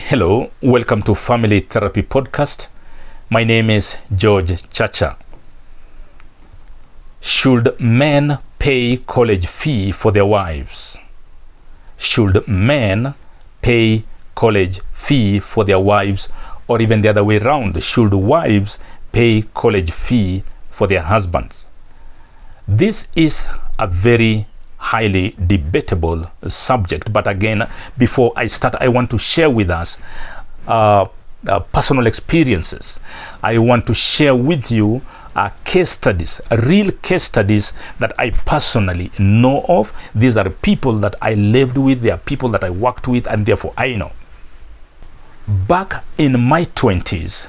Hello, welcome to Family Therapy Podcast. My name is George Chacha. Should men pay college fee for their wives? Should men pay college fee for their wives, or even the other way around? Should wives pay college fee for their husbands? This is a very highly debatable subject, but again, before I start, I want to share with us personal experiences. I want to share with you case studies, real case studies that I personally know of. These are people that I lived with, they are people that I worked with, and therefore I know. Back in my 20s,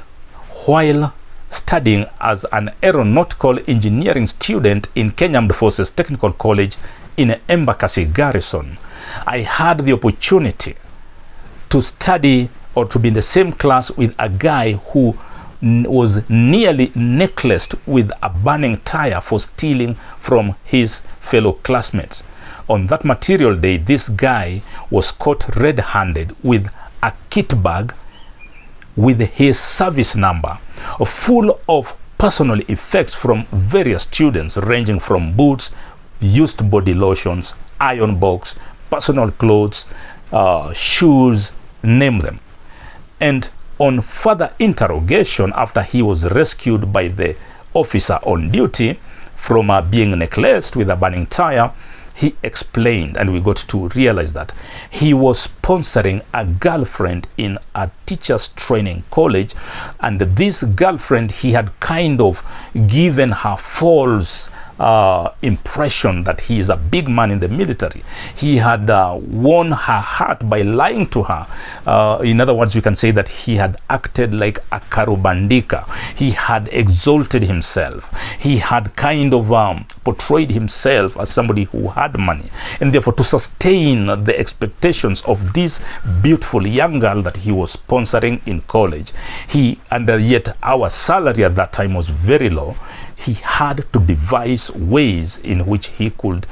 while studying as an aeronautical engineering student in Kenya Armed Forces Technical College in Embakasi Garrison, I had the opportunity to study or to be in the same class with a guy who was nearly necklaced with a burning tire for stealing from his fellow classmates. On that material day, this guy was caught red-handed with a kit bag with his service number full of personal effects from various students, ranging from boots, used body lotions, iron box, personal clothes, shoes, name them. And on further interrogation, after he was rescued by the officer on duty from being necklaced with a burning tire, he explained, and we got to realize that he was sponsoring a girlfriend in a teacher's training college, and this girlfriend, he had kind of given her false impression that he is a big man in the military. He had won her heart by lying to her. In other words, you can say that he had acted like a karubandika. He had exalted himself. He had kind of portrayed himself as somebody who had money, and therefore to sustain the expectations of this beautiful young girl that he was sponsoring in college, and yet our salary at that time was very low, he had to devise ways in which he could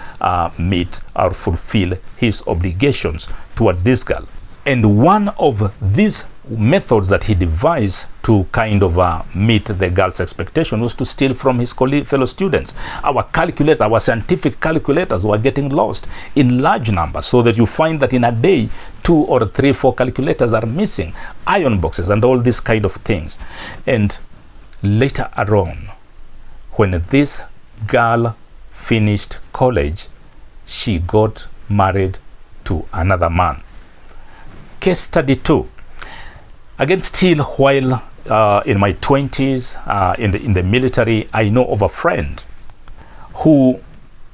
meet or fulfill his obligations towards this girl. And one of these methods that he devised to kind of meet the girl's expectation was to steal from his fellow students. Our calculators, our scientific calculators were getting lost in large numbers, so that you find that in a day 2 or 3, 4 calculators are missing, iron boxes and all these kind of things. And later on, when this girl finished college, she got married to another man. Case study 2. Again, still while in my 20s, in the military, I know of a friend who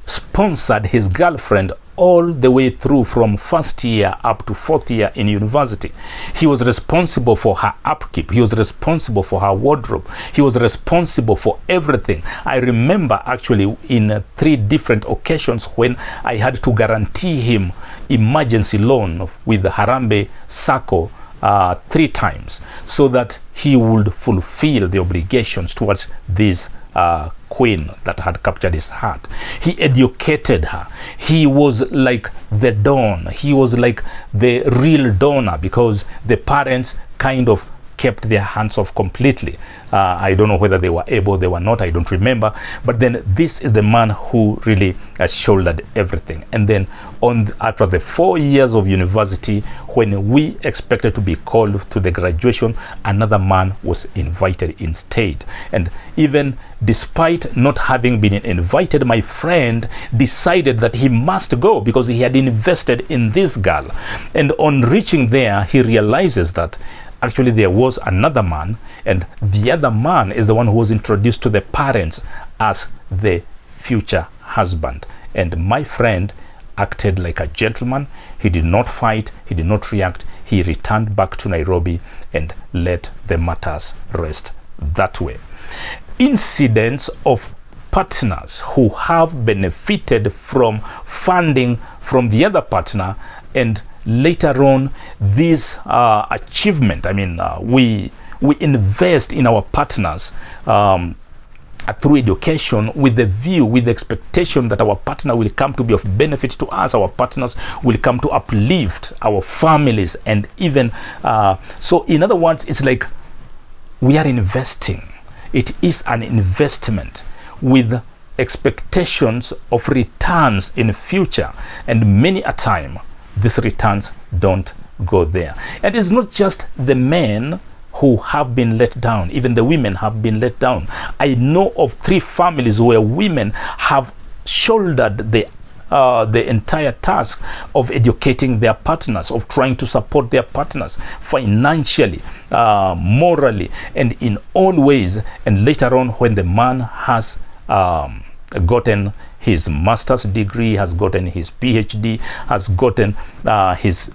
sponsored his girlfriend all the way through from first year up to 4th year in university. He was responsible for her upkeep. He was responsible for her wardrobe. He was responsible for everything. I remember actually in 3 different occasions when I had to guarantee him emergency loan with the Harambe Sacco 3 times, so that he would fulfill the obligations towards this queen that had captured his heart. He educated her. He was like the don. He was like the real donor, because the parents kind of kept their hands off completely. I don't know whether they were able, they were not, I don't remember. But then this is the man who really shouldered everything. And then after the 4 years of university, when we expected to be called to the graduation, another man was invited instead. And even despite not having been invited, my friend decided that he must go because he had invested in this girl. And on reaching there, he realizes that actually there was another man, and the other man is the one who was introduced to the parents as the future husband. And my friend acted like a gentleman. He did not fight, he did not react. He returned back to Nairobi and let the matters rest that way. Incidents of partners who have benefited from funding from the other partner, and later on this achievement, I mean, we invest in our partners through education, with the view, with the expectation that our partner will come to be of benefit to us, our partners will come to uplift our families, and even so in other words, it's like we are investing. It is an investment with expectations of returns in the future, and many a time these returns don't go there. And it's not just the men who have been let down, even the women have been let down. I know of 3 families where women have shouldered the entire task of educating their partners, of trying to support their partners financially, morally, and in all ways. And later on, when the man has gotten his master's degree, has gotten his PhD, has gotten his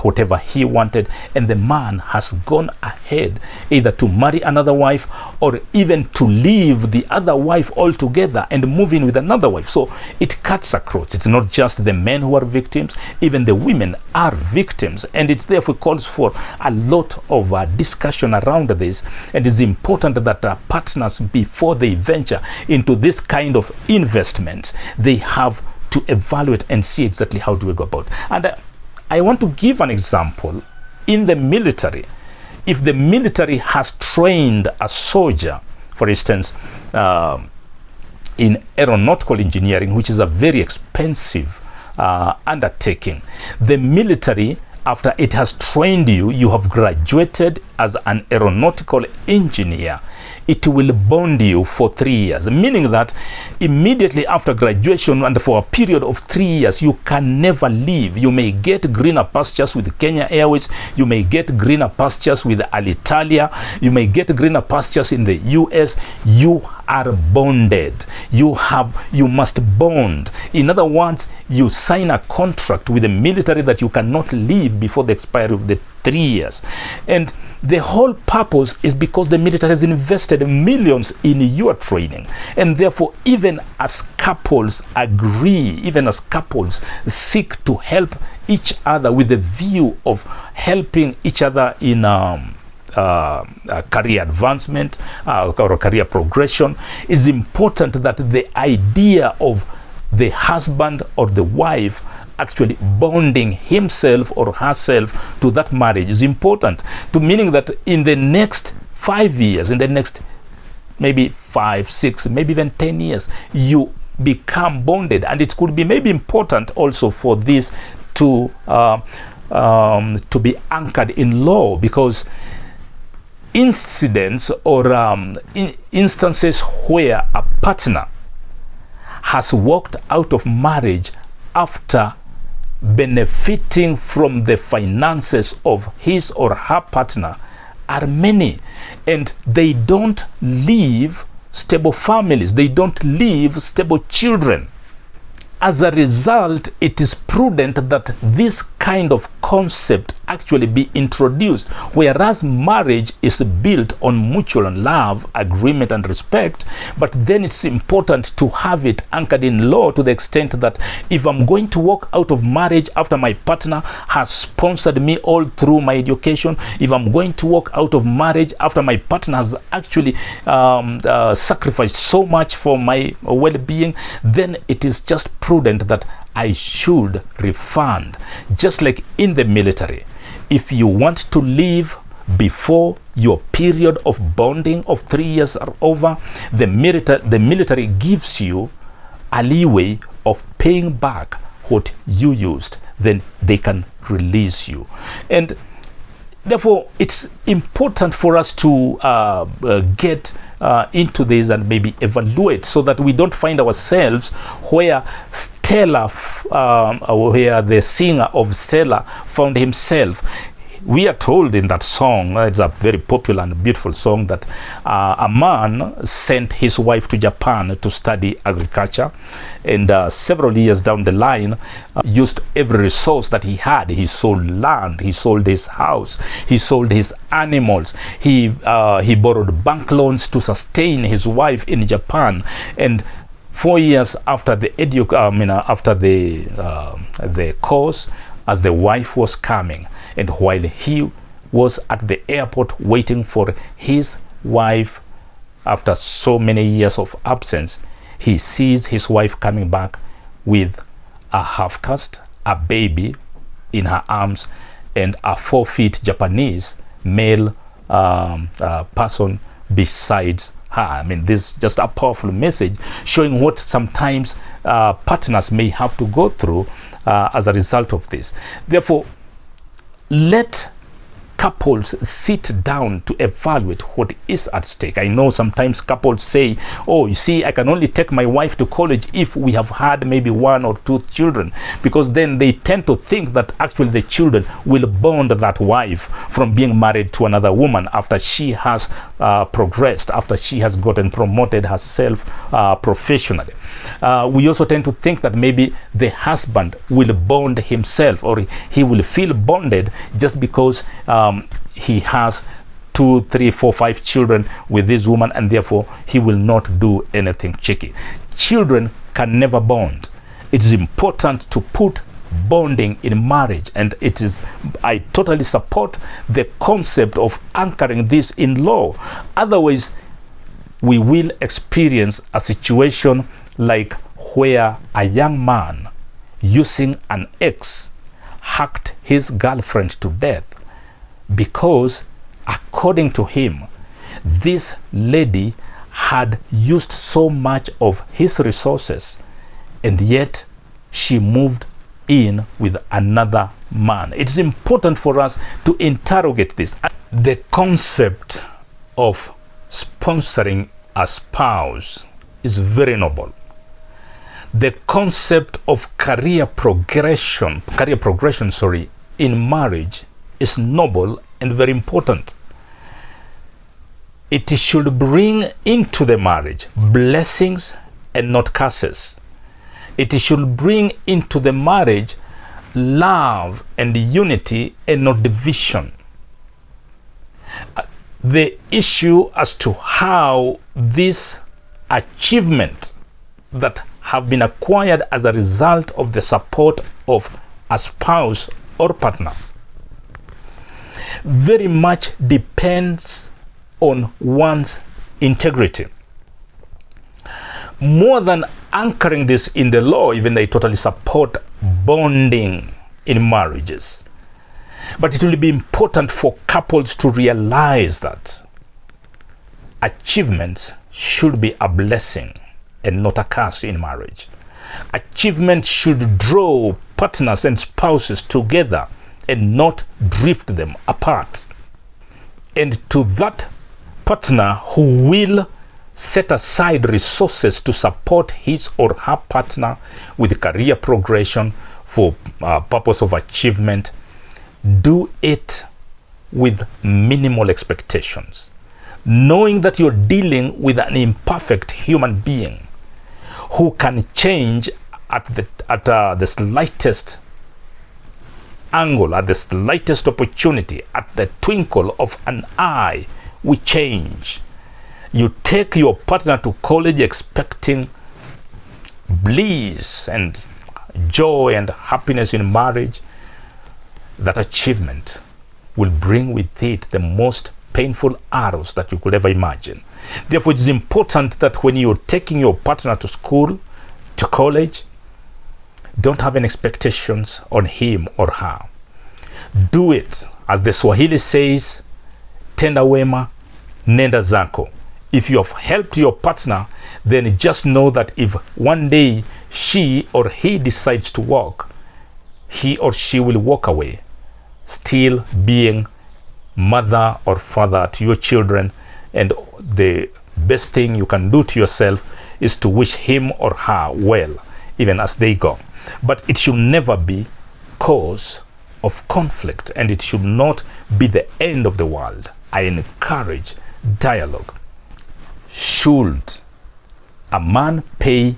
whatever he wanted, and the man has gone ahead either to marry another wife or even to leave the other wife altogether and move in with another wife. So it cuts across. It's not just the men who are victims, even the women are victims, and it's therefore calls for a lot of discussion around this. And it's important that partners, before they venture into this kind of investment, they have to evaluate and see exactly how do we go about. And I want to give an example. In the military, if the military has trained a soldier, for instance, in aeronautical engineering, which is a very expensive undertaking, the military, after it has trained you, you have graduated as an aeronautical engineer, it will bond you for 3 years, meaning that immediately after graduation and for a period of 3 years, you can never leave. You may get greener pastures with Kenya Airways, you may get greener pastures with Alitalia, you may get greener pastures in the US. You are bonded. You must bond. In other words, you sign a contract with the military that you cannot leave before the expiry of the 3 years. And the whole purpose is because the military has invested millions in your training, and therefore even as couples agree, even as couples seek to help each other with the view of helping each other in career advancement or career progression, it's important that the idea of the husband or the wife actually bonding himself or herself to that marriage is important, to meaning that in the next 5 years, in the next maybe 5, 6, maybe even 10 years, you become bonded. And it could be maybe important also for this to be anchored in law, because incidents or instances where a partner has walked out of marriage after benefiting from the finances of his or her partner are many, and they don't leave stable families, they don't leave stable children. As a result, it is prudent that this kind of concept actually be introduced, whereas marriage is built on mutual love, agreement, and respect. But then it's important to have it anchored in law, to the extent that if I'm going to walk out of marriage after my partner has sponsored me all through my education, if I'm going to walk out of marriage after my partner has actually sacrificed so much for my well-being, then it is just prudent that I should refund. Just like in the military, if you want to leave before your period of bonding of 3 years are over, the military gives you a leeway of paying back what you used, then they can release you. And therefore, it's important for us to get into this and maybe evaluate, so that we don't find ourselves where Stella, where the singer of Stella found himself. We are told in that song, it's a very popular and beautiful song, that a man sent his wife to Japan to study agriculture, and several years down the line used every resource that he had. He sold land, he sold his house, he sold his animals, he borrowed bank loans to sustain his wife in Japan. And 4 years after the course, as the wife was coming, and while he was at the airport waiting for his wife after so many years of absence, he sees his wife coming back with a half caste, a baby in her arms, and a 4 feet Japanese male person besides her. I mean, this is just a powerful message showing what sometimes partners may have to go through as a result of this. Therefore, let couples sit down to evaluate what is at stake. I know sometimes couples say, oh, you see, I can only take my wife to college if we have had maybe 1 or 2 children, because then they tend to think that actually the children will bond that wife from being married to another woman after she has progressed, after she has gotten promoted herself professionally. We also tend to think that maybe the husband will bond himself, or he will feel bonded just because he has 2, 3, 4, 5 children with this woman, and therefore he will not do anything cheeky. Children can never bond. It is important to put bonding in marriage, and I totally support the concept of anchoring this in law. Otherwise, we will experience a situation like where a young man using an axe hacked his girlfriend to death because, according to him, this lady had used so much of his resources, and yet she moved in with another man. It's important for us to interrogate this. The concept of sponsoring a spouse is very noble. The concept of career progression, in marriage is noble and very important. It should bring into the marriage blessings and not curses. It should bring into the marriage love and unity and not division. The issue as to how this achievement that have been acquired as a result of the support of a spouse or partner very much depends on one's integrity. More than anchoring this in the law, even though I totally support bonding in marriages, but it will be important for couples to realize that achievements should be a blessing and not a curse in marriage. Achievement should draw partners and spouses together and not drift them apart. And to that partner who will set aside resources to support his or her partner with career progression for purpose of achievement, do it with minimal expectations, knowing that you're dealing with an imperfect human being who can change at the slightest angle, at the slightest opportunity, at the twinkle of an eye. We change. You take your partner to college expecting bliss and joy and happiness in marriage. That achievement will bring with it the most painful arrows that you could ever imagine. Therefore, it is important that when you're taking your partner to school, to college, don't have any expectations on him or her. Do it, as the Swahili says, tenda wema, nenda zako. If you have helped your partner, then just know that if one day she or he decides to walk, he or she will walk away, still being mother or father to your children, and the best thing you can do to yourself is to wish him or her well, even as they go. But it should never be cause of conflict, and it should not be the end of the world. I encourage dialogue. Should a man pay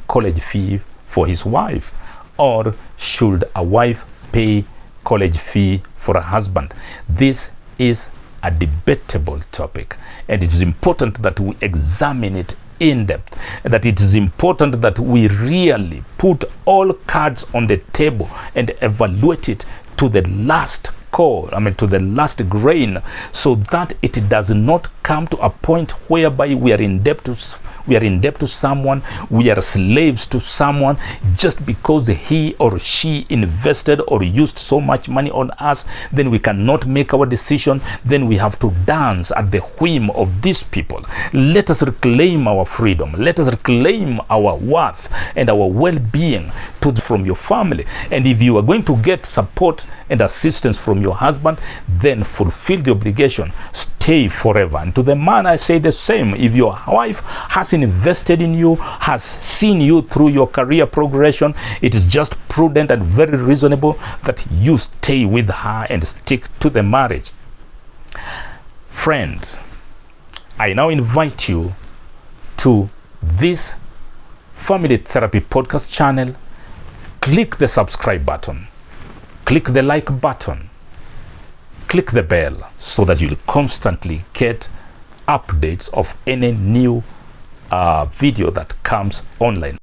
college fee for his wife, or should a wife pay college fee for a husband? This is a debatable topic, and it is important that we examine it in depth, that it is important that we really put all cards on the table and evaluate it to the last core, to the last grain, so that it does not come to a point whereby we are in debt to someone, we are slaves to someone, just because he or she invested or used so much money on us. Then we cannot make our decision. Then we have to dance at the whim of these people. Let us reclaim our freedom. Let us reclaim our worth and our well-being from your family. And if you are going to get support and assistance from your husband, then fulfill the obligation. Stay forever. And to the man, I say the same. If your wife has invested in you, has seen you through your career progression, it is just prudent and very reasonable that you stay with her and stick to the marriage. Friend, I now invite you to this Family Therapy Podcast channel. Click the subscribe button, click the like button, click the bell, so that you'll constantly get updates of any new video that comes online.